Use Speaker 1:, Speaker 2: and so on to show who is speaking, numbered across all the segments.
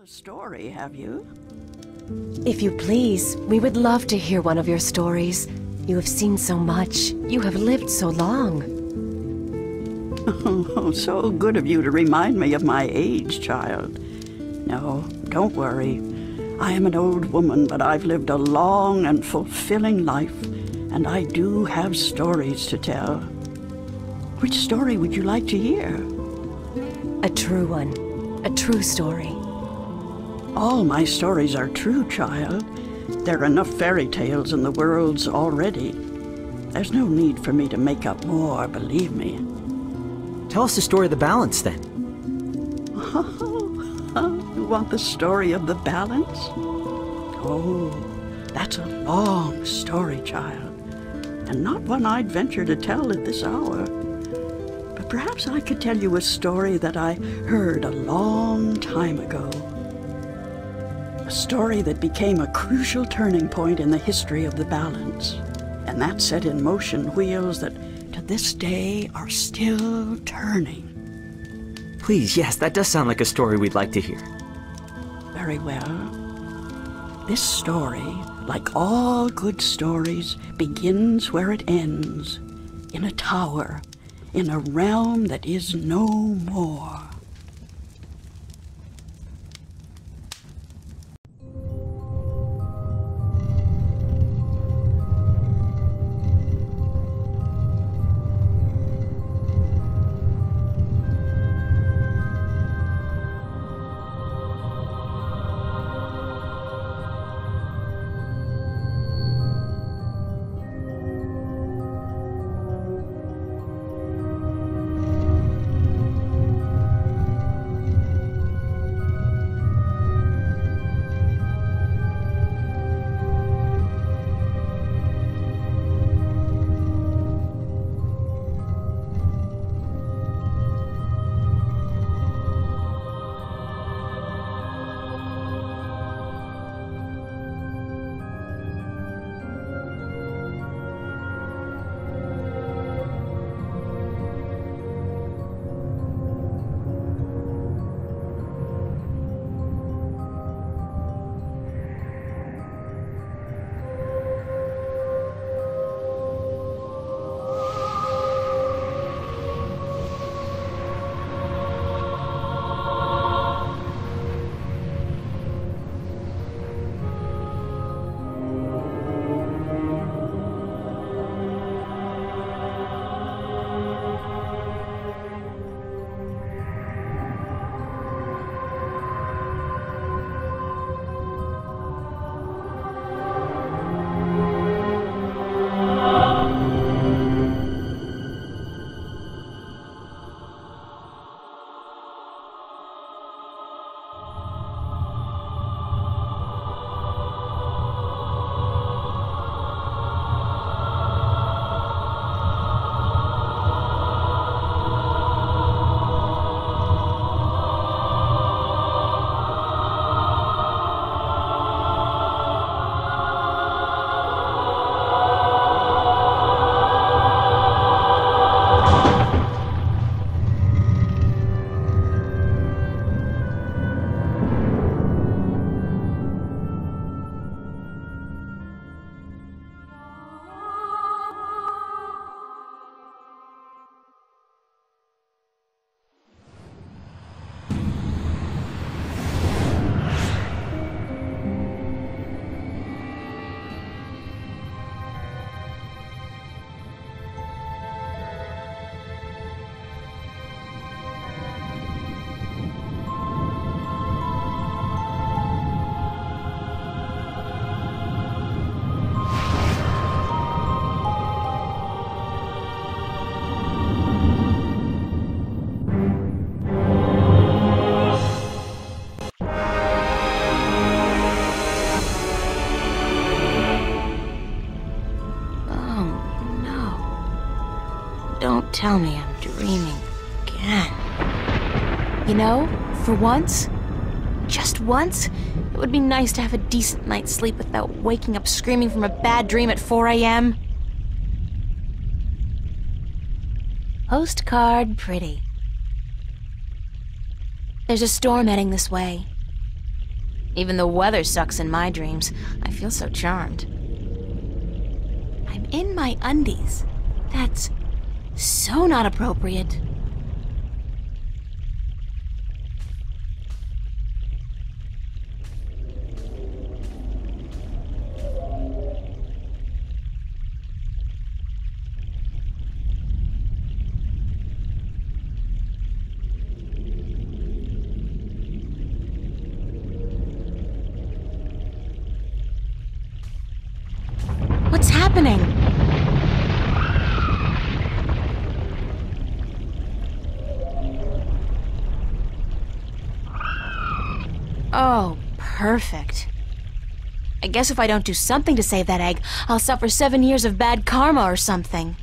Speaker 1: A story, have you?
Speaker 2: If you please, we would love to hear one of your stories. You have seen so much. You have lived so long.
Speaker 1: Oh, so good of you to remind me of my age, child. No, don't worry. I am an old woman, but I've lived a long and fulfilling life, and I do have stories to tell. Which story would you like to hear?
Speaker 2: A true one. A true story.
Speaker 1: All my stories are true, child. There are enough fairy tales in the worlds already. There's no need for me to make up more, believe me.
Speaker 3: Tell us the story of the balance, then.
Speaker 1: You want the story of the balance? Oh, that's a long story, child, and not one I'd venture to tell at this hour. But perhaps I could tell you a story that I heard a long time ago. A story that became a crucial turning point in the history of the balance, and that set in motion wheels that to this day are still turning.
Speaker 3: Please, yes, that does sound like a story we'd like to hear.
Speaker 1: Very well. This story, like all good stories, begins where it ends, in a tower, in a realm that is no more.
Speaker 2: Don't tell me I'm dreaming again. You know, for once, just once, it would be nice to have a decent night's sleep without waking up screaming from a bad dream at 4 a.m. Postcard pretty. There's a storm heading this way. Even the weather sucks in my dreams. I feel so charmed. I'm in my undies. That's so not appropriate. What's happening? Oh, perfect. I guess if I don't do something to save that egg, I'll suffer 7 years of bad karma or something.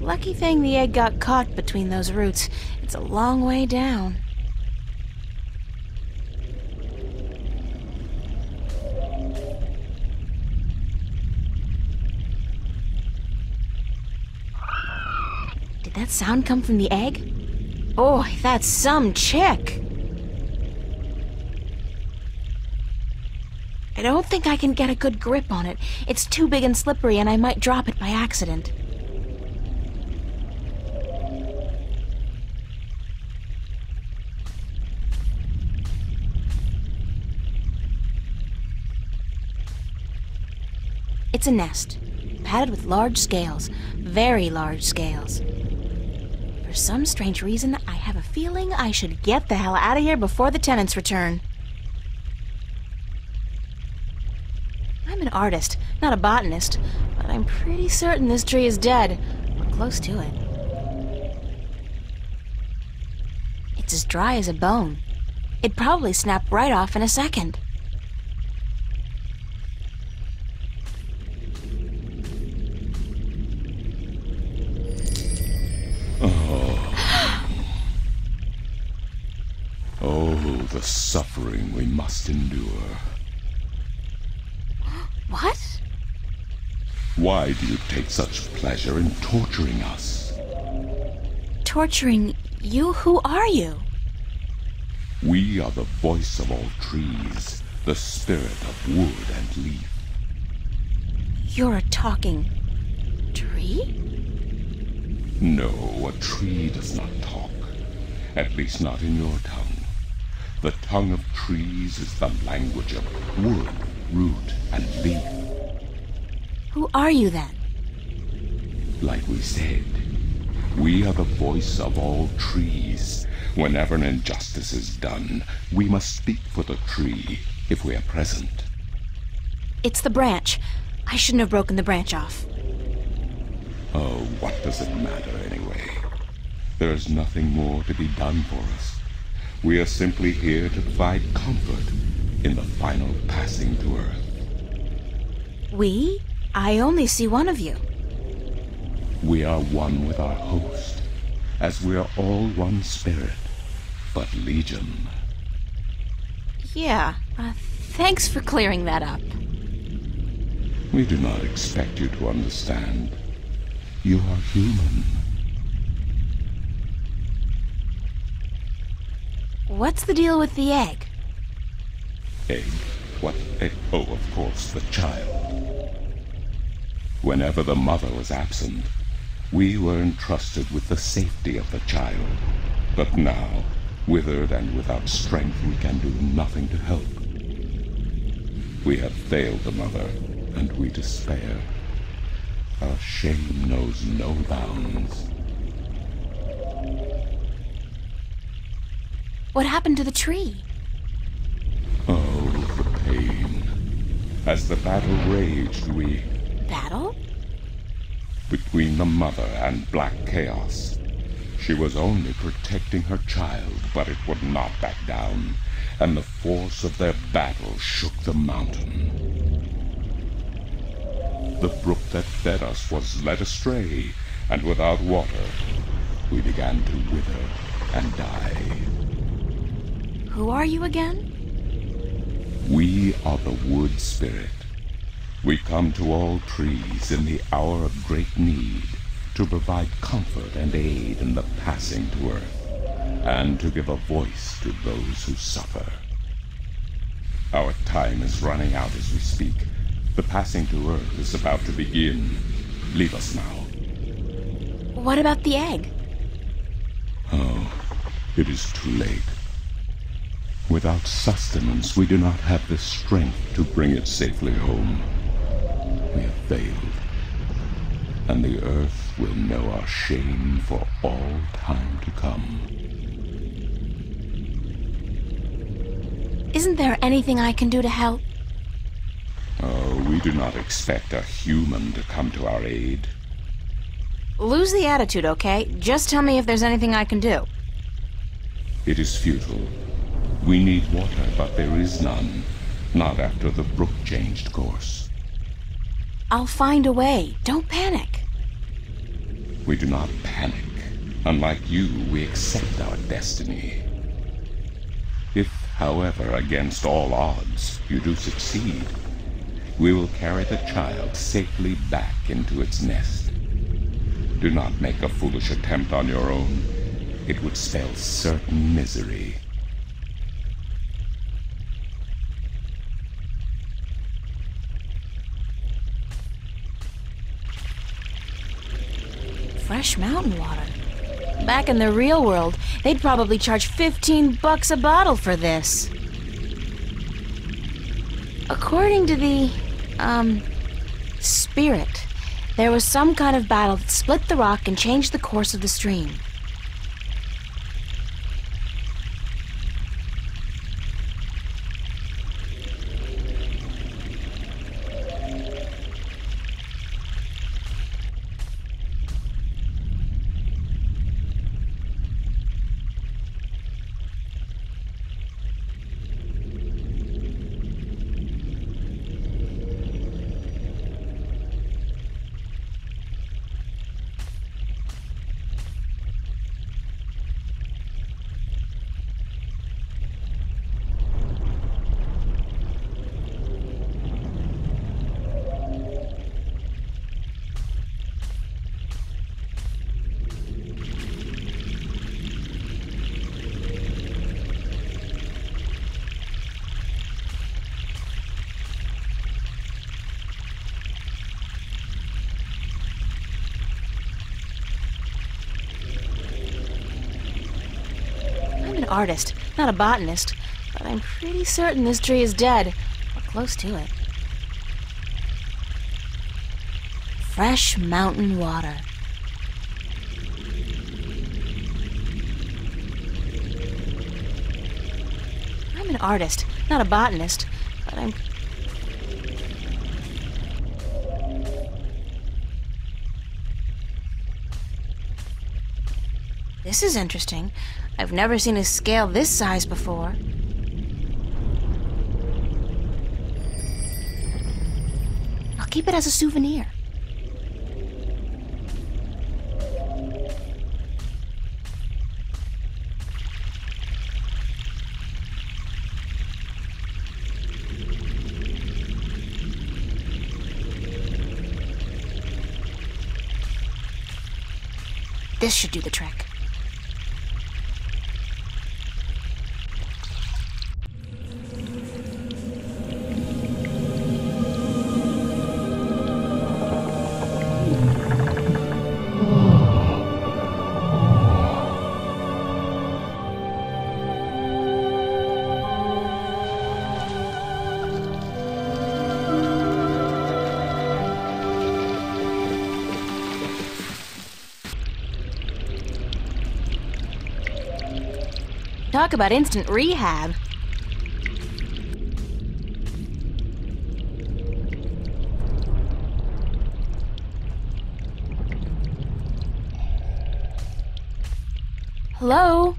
Speaker 2: Lucky thing the egg got caught between those roots. It's a long way down. Did that sound come from the egg? Boy, that's some chick. I don't think I can get a good grip on it. It's too big and slippery, and I might drop it by accident. It's a nest, padded with large scales, very large scales. For some strange reason, I have a feeling I should get the hell out of here before the tenants return. I'm an artist, not a botanist, but I'm pretty certain this tree is dead, or close to it. It's as dry as a bone. It'd probably snap right off in a second.
Speaker 4: Oh, the suffering we must endure.
Speaker 2: What?
Speaker 4: Why do you take such pleasure in torturing us?
Speaker 2: Torturing you? Who are you?
Speaker 4: We are the voice of all trees, the spirit of wood and leaf.
Speaker 2: You're a talking tree?
Speaker 4: No, a tree does not talk. At least not in your tongue. The tongue of trees is the language of wood, root, and leaf.
Speaker 2: Who are you then?
Speaker 4: Like we said, we are the voice of all trees. Whenever an injustice is done, we must speak for the tree if we are present.
Speaker 2: It's the branch. I shouldn't have broken the branch off.
Speaker 4: Oh, what does it matter anyway? There is nothing more to be done for us. We are simply here to provide comfort in the final passing to Earth.
Speaker 2: We? I only see one of you.
Speaker 4: We are one with our host, as we are all one spirit, but legion.
Speaker 2: Yeah, thanks for clearing that up.
Speaker 4: We do not expect you to understand. You are human.
Speaker 2: What's the deal with the egg?
Speaker 4: Egg? What egg? Oh, of course, the child. Whenever the mother was absent, we were entrusted with the safety of the child. But now, withered and without strength, we can do nothing to help. We have failed the mother, and we despair. Our shame knows no bounds.
Speaker 2: What happened to the tree?
Speaker 4: Oh, the pain. As the battle raged, we...
Speaker 2: Battle?
Speaker 4: Between the mother and Black Chaos. She was only protecting her child, but it would not back down, and the force of their battle shook the mountain. The brook that fed us was led astray, and without water, we began to wither and die.
Speaker 2: Who are you again?
Speaker 4: We are the wood spirit. We come to all trees in the hour of great need to provide comfort and aid in the passing to Earth. and to give a voice to those who suffer. Our time is running out as we speak. The passing to Earth is about to begin. Leave us now.
Speaker 2: What about the egg?
Speaker 4: Oh, it is too late. Without sustenance, we do not have the strength to bring it safely home. We have failed, and the Earth will know our shame for all time to come.
Speaker 2: Isn't there anything I can do to help?
Speaker 4: Oh, we do not expect a human to come to our aid.
Speaker 2: Lose the attitude, okay? Just tell me if there's anything I can do.
Speaker 4: It is futile. We need water, but there is none. Not after the brook changed course.
Speaker 2: I'll find a way. Don't panic.
Speaker 4: We do not panic. Unlike you, we accept our destiny. If, however, against all odds, you do succeed, we will carry the child safely back into its nest. Do not make a foolish attempt on your own. It would spell certain misery.
Speaker 2: Fresh mountain water. Back in the real world, they'd probably charge $15 a bottle for this. According to the, spirit, there was some kind of battle that split the rock and changed the course of the stream. I'm an artist, not a botanist, but I'm pretty certain this tree is dead, or close to it. Fresh mountain water. I'm an artist, not a botanist, but I'm... This is interesting. I've never seen a scale this size before. I'll keep it as a souvenir. This should do the trick. Talk about instant rehab. Hello?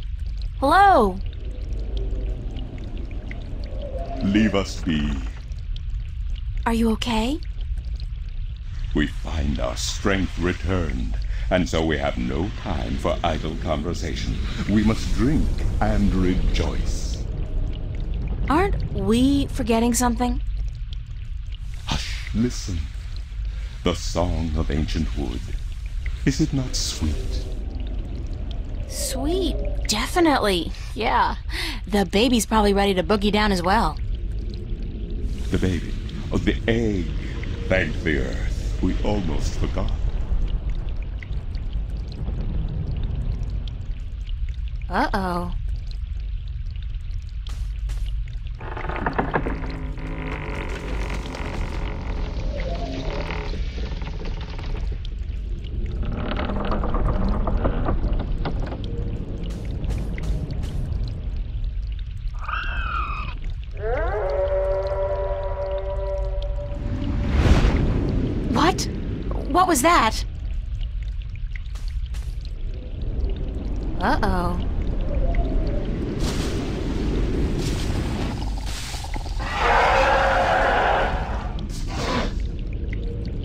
Speaker 2: Hello?
Speaker 4: Leave us be.
Speaker 2: Are you okay?
Speaker 4: We find our strength returned, and so we have no time for idle conversation. We must drink and rejoice.
Speaker 2: Aren't we forgetting something?
Speaker 4: Hush, listen. The song of ancient wood. Is it not sweet?
Speaker 2: sweet. Definitely. Yeah. The baby's probably ready to boogie down as well.
Speaker 4: The baby. Oh, the egg. Thank the earth. We almost forgot.
Speaker 2: Uh-oh. What? What was that? Uh-oh.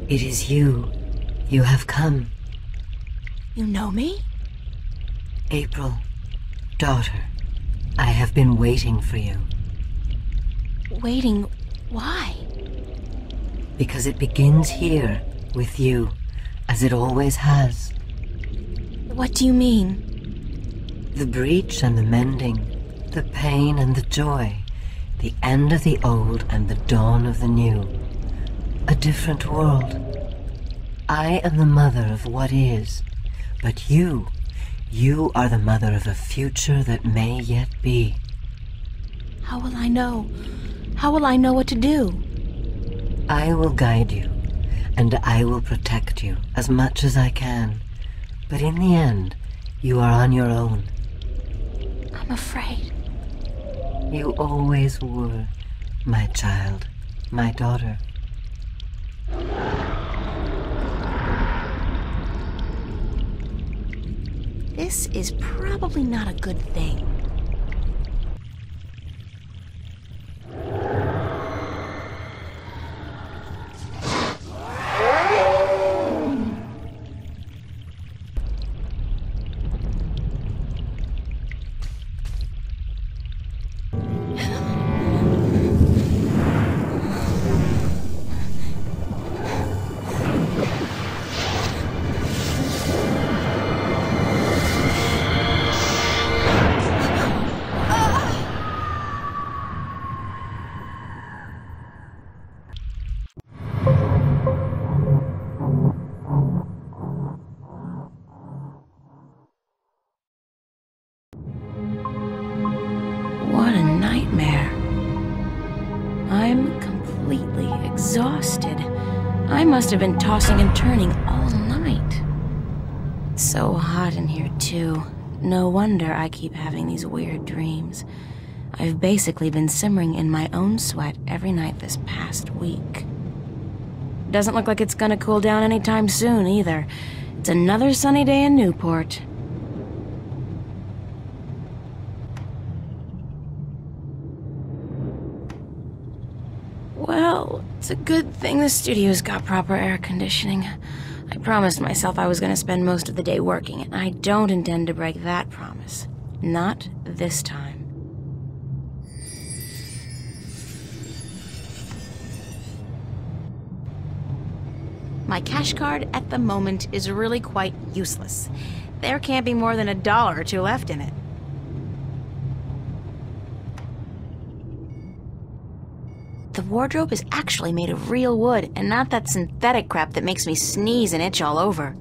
Speaker 5: It is you. You have come.
Speaker 2: You know me?
Speaker 5: April, daughter, I have been waiting for you.
Speaker 2: Waiting? Why?
Speaker 5: Because it begins here, with you, as it always has.
Speaker 2: What do you mean?
Speaker 5: The breach and the mending, the pain and the joy, the end of the old and the dawn of the new. A different world. I am the mother of what is, but you are the mother of a future that may yet be.
Speaker 2: How will I know? How will I know what to do?
Speaker 5: I will guide you, and I will protect you as much as I can. But in the end, you are on your own.
Speaker 2: I'm afraid.
Speaker 5: You always were, my child, my daughter.
Speaker 2: This is probably not a good thing. What a nightmare. I'm completely exhausted. I must have been tossing and turning all night. It's so hot in here, too. No wonder I keep having these weird dreams. I've basically been simmering in my own sweat every night this past week. Doesn't look like it's gonna cool down anytime soon, either. It's another sunny day in Newport. Well, it's a good thing the studio's got proper air conditioning. I promised myself I was going to spend most of the day working, and I don't intend to break that promise. Not this time. My cash card at the moment is really quite useless. There can't be more than $1 or $2 left in it. The wardrobe is actually made of real wood, and not that synthetic crap that makes me sneeze and itch all over.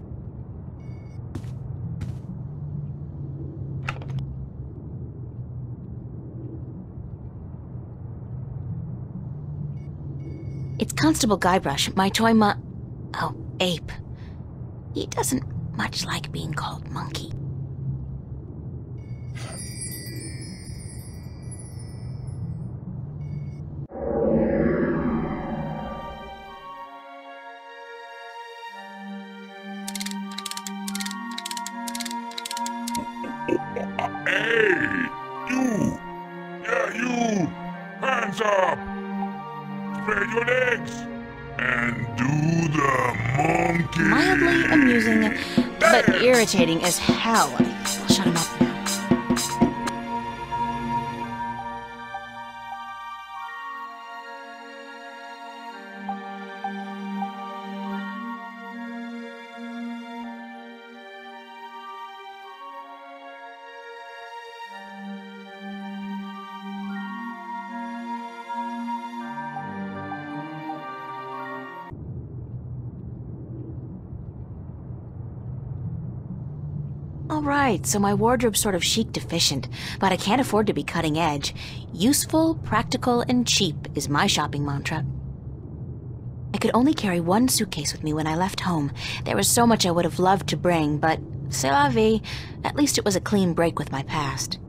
Speaker 2: It's Constable Guybrush, my toy ape. He doesn't much like being called Monkey.
Speaker 6: Hey! You! Yeah, you! Hands up! Spread your legs! And do the monkey!
Speaker 2: Mildly amusing, but irritating as hell. I'll shut him up now. Alright, so my wardrobe's sort of chic deficient, but I can't afford to be cutting edge. Useful, practical, and cheap is my shopping mantra. I could only carry one suitcase with me when I left home. There was so much I would have loved to bring, but c'est la vie. At least it was a clean break with my past.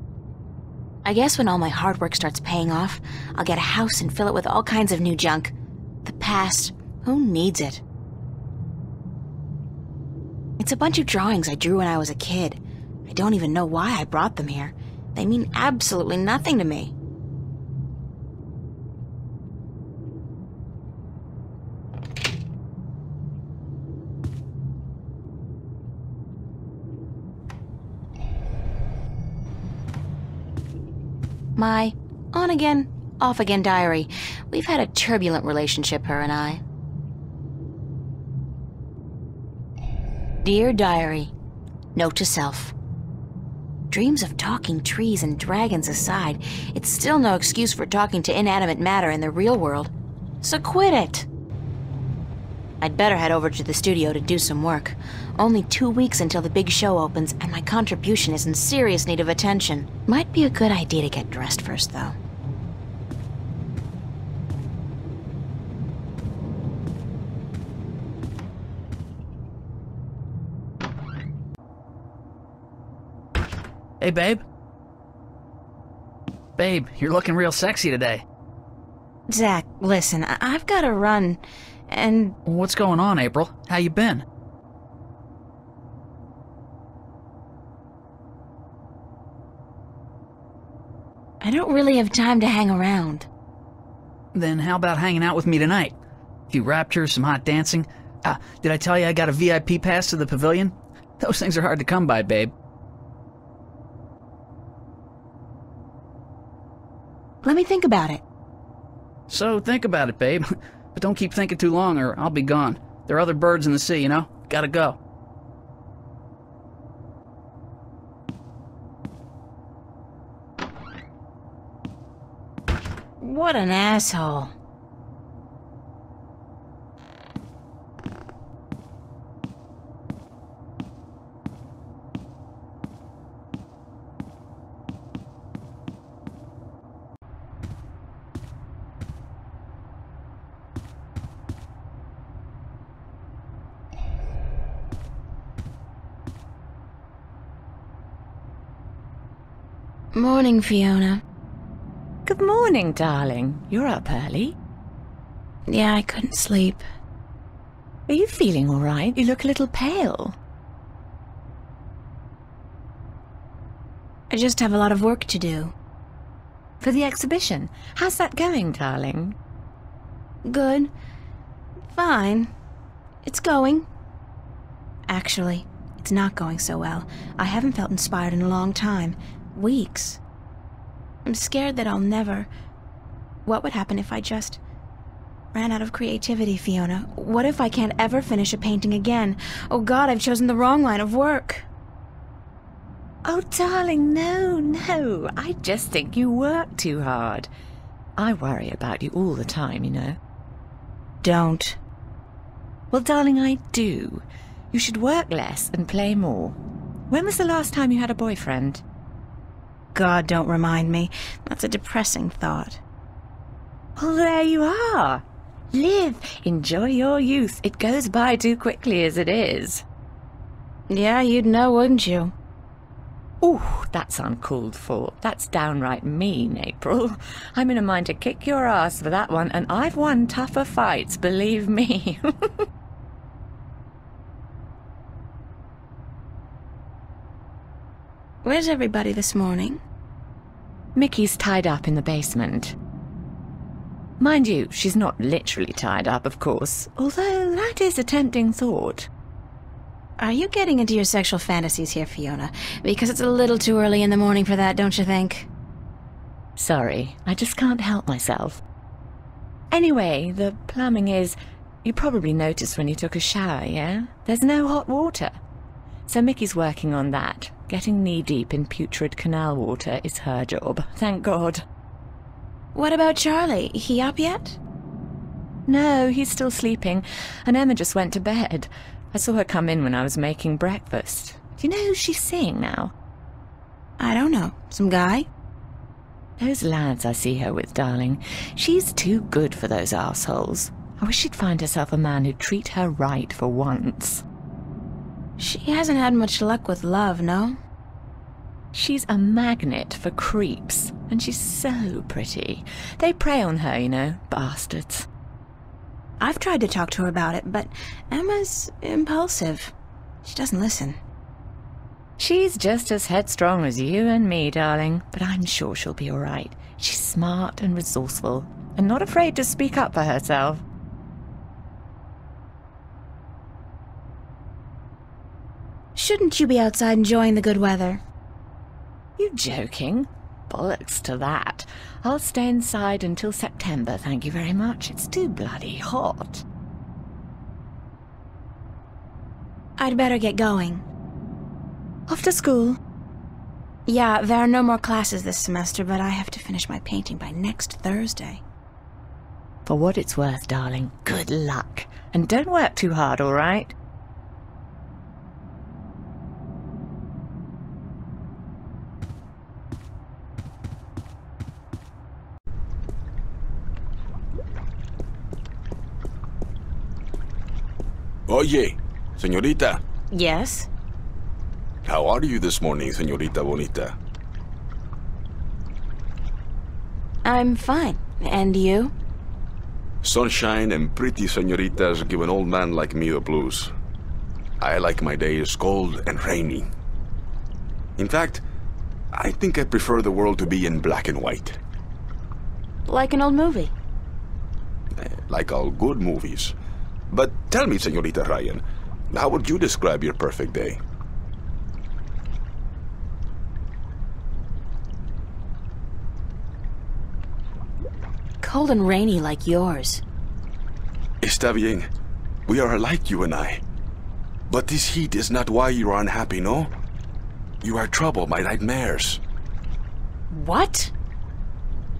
Speaker 2: I guess when all my hard work starts paying off, I'll get a house and fill it with all kinds of new junk. The past, who needs it? It's a bunch of drawings I drew when I was a kid. I don't even know why I brought them here. They mean absolutely nothing to me. My on-again, off-again diary. We've had a turbulent relationship, her and I. Dear Diary, note to self. Dreams of talking trees and dragons aside, it's still no excuse for talking to inanimate matter in the real world. So quit it! I'd better head over to the studio to do some work. Only 2 weeks until the big show opens, and my contribution is in serious need of attention. Might be a good idea to get dressed first, though.
Speaker 7: Hey, babe. Babe, you're looking real sexy today.
Speaker 2: Zach, listen, I've got to run, and...
Speaker 7: What's going on, April? How you been?
Speaker 2: I don't really have time to hang around.
Speaker 7: Then how about hanging out with me tonight? A few raptures, some hot dancing. Did I tell you I got a VIP pass to the pavilion? Those things are hard to come by, babe.
Speaker 2: Let me think about it.
Speaker 7: So think about it, babe. But don't keep thinking too long or I'll be gone. There are other birds in the sea, you know? Gotta go.
Speaker 2: What an asshole. Morning, Fiona.
Speaker 8: Good morning, darling. You're up early.
Speaker 2: Yeah, I couldn't sleep.
Speaker 8: Are you feeling all right? You look a little pale.
Speaker 2: I just have a lot of work to do.
Speaker 8: For the exhibition. How's that going, darling?
Speaker 2: Good. Fine. It's going. Actually, it's not going so well. I haven't felt inspired in a long time. Weeks. I'm scared that I'll never... What would happen if I just ran out of creativity, Fiona? What if I can't ever finish a painting again? Oh God, I've chosen the wrong line of work.
Speaker 8: Oh, darling, no. I just think you work too hard. I worry about you all the time, you know.
Speaker 2: Don't.
Speaker 8: Well, darling, I do. You should work less and play more. When was the last time you had a boyfriend?
Speaker 2: God, don't remind me. That's a depressing thought.
Speaker 8: Well, there you are. Live. Enjoy your youth. It goes by too quickly as it is.
Speaker 2: Yeah, you'd know, wouldn't you?
Speaker 8: Ooh, that's uncalled for. That's downright mean, April. I'm in a mind to kick your ass for that one, and I've won tougher fights, believe me.
Speaker 2: Where's everybody this morning?
Speaker 8: Mickey's tied up in the basement. Mind you, she's not literally tied up, of course, although that is a tempting thought.
Speaker 2: Are you getting into your sexual fantasies here, Fiona? Because it's a little too early in the morning for that, don't you think?
Speaker 8: Sorry, I just can't help myself. Anyway, the plumbing is... You probably noticed when you took a shower, yeah? There's no hot water. So Mickey's working on that. Getting knee-deep in putrid canal water is her job, thank God.
Speaker 2: What about Charlie? He up yet?
Speaker 8: No, he's still sleeping, and Emma just went to bed. I saw her come in when I was making breakfast. Do you know who she's seeing now?
Speaker 2: I don't know. Some guy?
Speaker 8: Those lads I see her with, darling. She's too good for those arseholes. I wish she'd find herself a man who'd treat her right for once.
Speaker 2: She hasn't had much luck with love, no?
Speaker 8: She's a magnet for creeps, and she's so pretty. They prey on her, you know, bastards.
Speaker 2: I've tried to talk to her about it, but Emma's impulsive. She doesn't listen.
Speaker 8: She's just as headstrong as you and me, darling, but I'm sure she'll be all right. She's smart and resourceful, and not afraid to speak up for herself.
Speaker 2: Shouldn't you be outside enjoying the good weather?
Speaker 8: You joking? Bollocks to that. I'll stay inside until September, thank you very much. It's too bloody hot.
Speaker 2: I'd better get going.
Speaker 8: Off to school?
Speaker 2: Yeah, there are no more classes this semester, but I have to finish my painting by next Thursday.
Speaker 8: For what it's worth, darling, good luck. And don't work too hard, all right?
Speaker 9: Oye, señorita.
Speaker 2: Yes?
Speaker 9: How are you this morning, señorita bonita?
Speaker 2: I'm fine. And you?
Speaker 9: Sunshine and pretty señoritas give an old man like me the blues. I like my days cold and rainy. In fact, I think I prefer the world to be in black and white.
Speaker 2: Like an old movie.
Speaker 9: Like all good movies. But tell me, señorita Ryan, how would you describe your perfect day?
Speaker 2: Cold and rainy like yours.
Speaker 9: Está bien. We are alike, you and I. But this heat is not why you are unhappy, no? You are troubled by nightmares.
Speaker 2: What?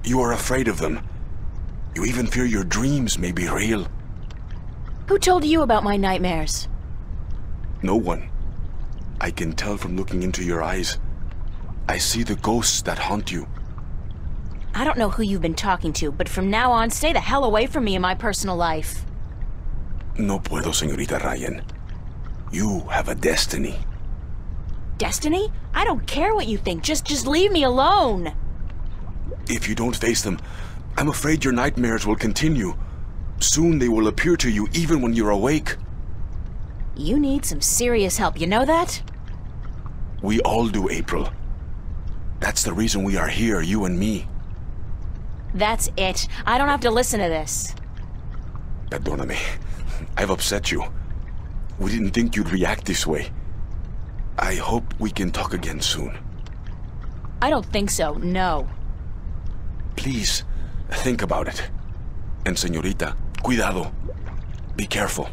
Speaker 9: You are afraid of them. You even fear your dreams may be real.
Speaker 2: Who told you about my nightmares?
Speaker 9: No one. I can tell from looking into your eyes. I see the ghosts that haunt you.
Speaker 2: I don't know who you've been talking to, but from now on, stay the hell away from me in my personal life.
Speaker 9: No puedo, señorita Ryan. You have a destiny.
Speaker 2: Destiny? I don't care what you think. Just leave me alone.
Speaker 9: If you don't face them, I'm afraid your nightmares will continue. Soon they will appear to you even when you're awake.
Speaker 2: You need some serious help, you know that?
Speaker 9: We all do, April. That's the reason we are here, you and me.
Speaker 2: That's it. I don't have to listen to this.
Speaker 9: Perdóname. I've upset you. We didn't think you'd react this way. I hope we can talk again soon.
Speaker 2: I don't think so, no.
Speaker 9: Please, think about it. And señorita, cuidado. Be careful.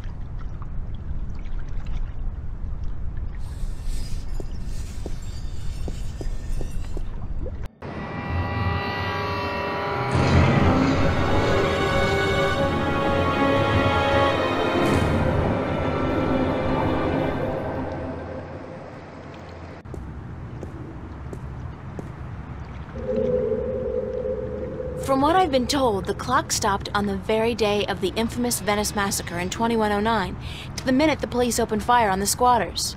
Speaker 2: From what I've been told, the clock stopped on the very day of the infamous Venice massacre in 2109, to the minute the police opened fire on the squatters.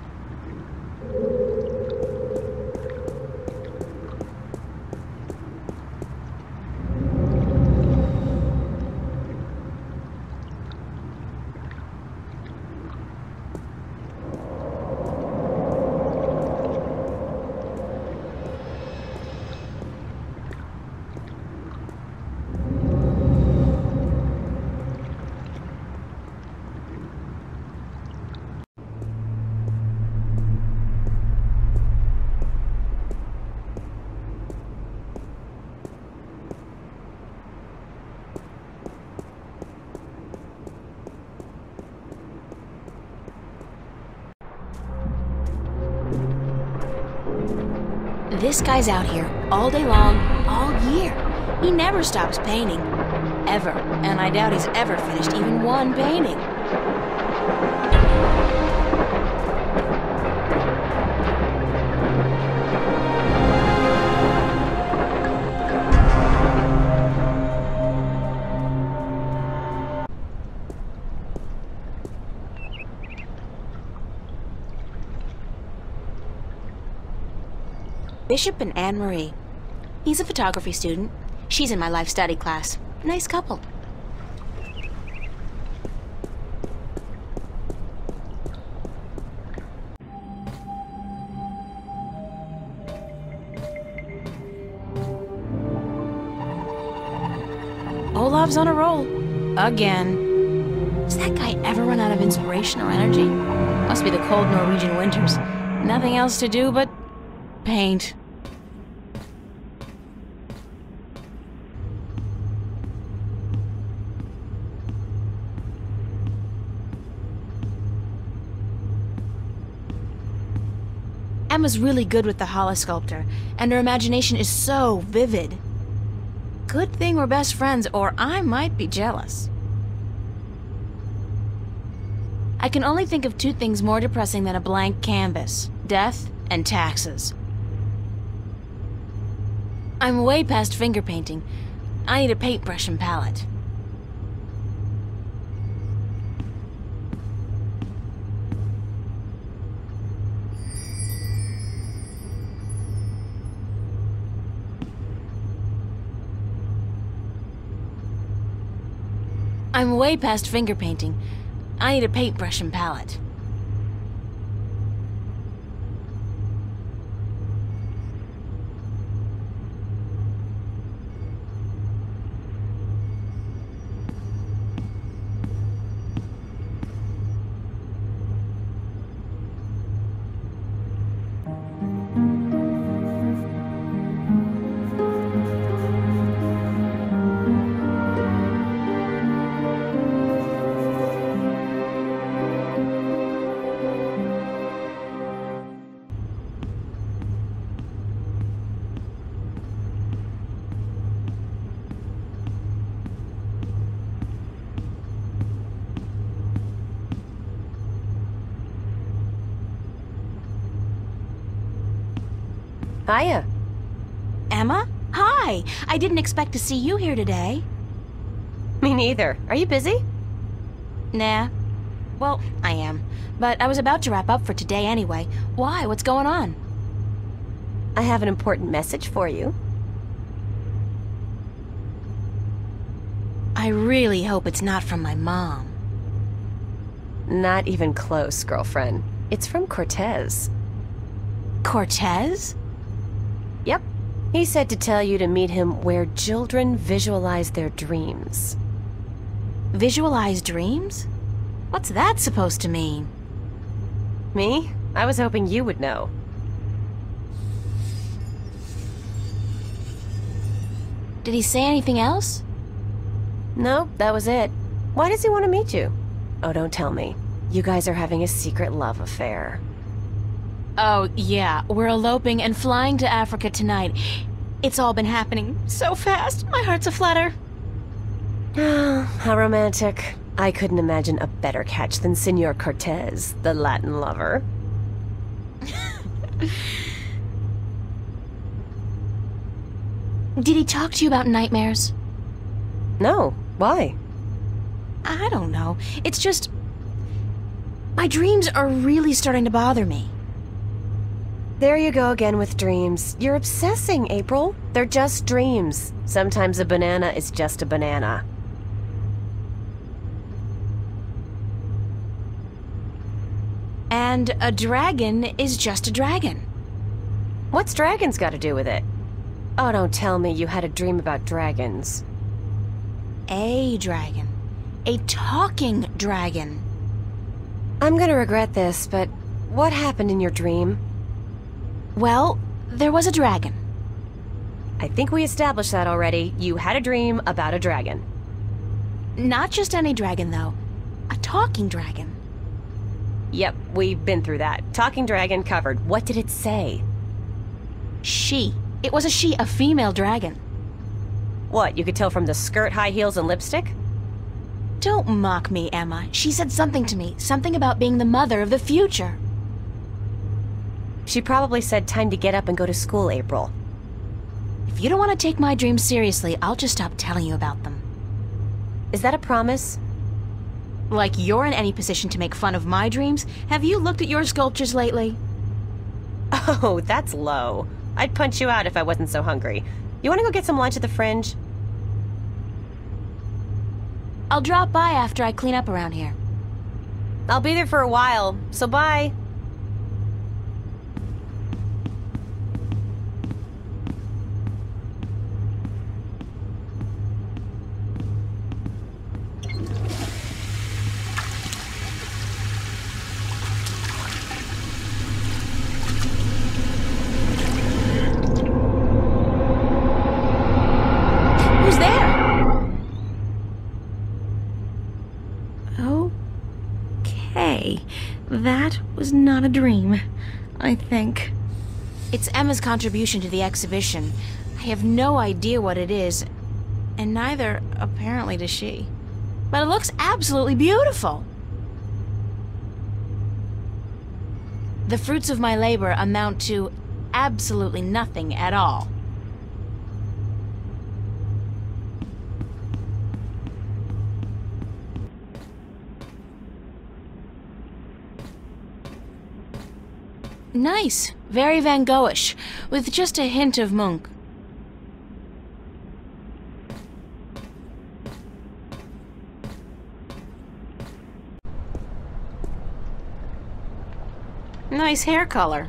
Speaker 2: This guy's out here all day long, all year. He never stops painting. Ever. And I doubt he's ever finished even one painting. Bishop and Anne-Marie. He's a photography student. She's in my life study class. Nice couple. Olav's on a roll. Again. Does that guy ever run out of inspiration or energy? Must be the cold Norwegian winters. Nothing else to do but paint. Emma's really good with the holosculptor, and her imagination is so vivid. Good thing we're best friends, or I might be jealous. I can only think of two things more depressing than a blank canvas: death and taxes. I'm way past finger painting. I need a paintbrush and palette. I'm way past finger painting. I need a paintbrush and palette.
Speaker 10: Hiya.
Speaker 2: Emma? Hi! I didn't expect to see you here today.
Speaker 10: Me neither. Are you busy?
Speaker 2: Nah. Well, I am. But I was about to wrap up for today anyway. Why? What's going on?
Speaker 10: I have an important message for you.
Speaker 2: I really hope it's not from my mom.
Speaker 10: Not even close, girlfriend. It's from Cortez.
Speaker 2: Cortez?
Speaker 10: Yep. He said to tell you to meet him where children visualize their dreams.
Speaker 2: Visualize dreams? What's that supposed to mean?
Speaker 10: Me? I was hoping you would know.
Speaker 2: Did he say anything else?
Speaker 10: No, that was it. Why does he want to meet you? Oh, don't tell me. You guys are having a secret love affair.
Speaker 2: Oh, yeah. We're eloping and flying to Africa tonight. It's all been happening so fast. My heart's aflutter.
Speaker 10: How romantic. I couldn't imagine a better catch than Senor Cortez, the Latin lover.
Speaker 2: Did he talk to you about nightmares?
Speaker 10: No. Why?
Speaker 2: I don't know. It's just... my dreams are really starting to bother me.
Speaker 10: There you go again with dreams. You're obsessing, April. They're just dreams. Sometimes a banana is just a banana.
Speaker 2: And a dragon is just a dragon.
Speaker 10: What's dragons got to do with it? Oh, don't tell me you had a dream about dragons.
Speaker 2: A dragon. A talking dragon.
Speaker 10: I'm gonna regret this, but what happened in your dream?
Speaker 2: Well, there was a dragon.
Speaker 10: I think we established that already. You had a dream about a dragon.
Speaker 2: Not just any dragon, though. A talking dragon.
Speaker 10: Yep, we've been through that. Talking dragon covered. What did it say?
Speaker 2: She. It was a she, a female dragon.
Speaker 10: What, you could tell from the skirt, high heels, and lipstick?
Speaker 2: Don't mock me, Emma. She said something to me. Something about being the mother of the future.
Speaker 10: She probably said time to get up and go to school, April.
Speaker 2: If you don't want to take my dreams seriously, I'll just stop telling you about them.
Speaker 10: Is that a promise?
Speaker 2: Like you're in any position to make fun of my dreams? Have you looked at your sculptures lately?
Speaker 10: Oh, that's low. I'd punch you out if I wasn't so hungry. You want to go get some lunch at the Fringe?
Speaker 2: I'll drop by after I clean up around here.
Speaker 10: I'll be there for a while, so bye.
Speaker 2: Who's there? Okay, that was not a dream, I think. It's Emma's contribution to the exhibition. I have no idea what it is, and neither, apparently, does she. But it looks absolutely beautiful. The fruits of my labor amount to absolutely nothing at all. Nice. Very Van Goghish, with just a hint of Munch. Nice hair color.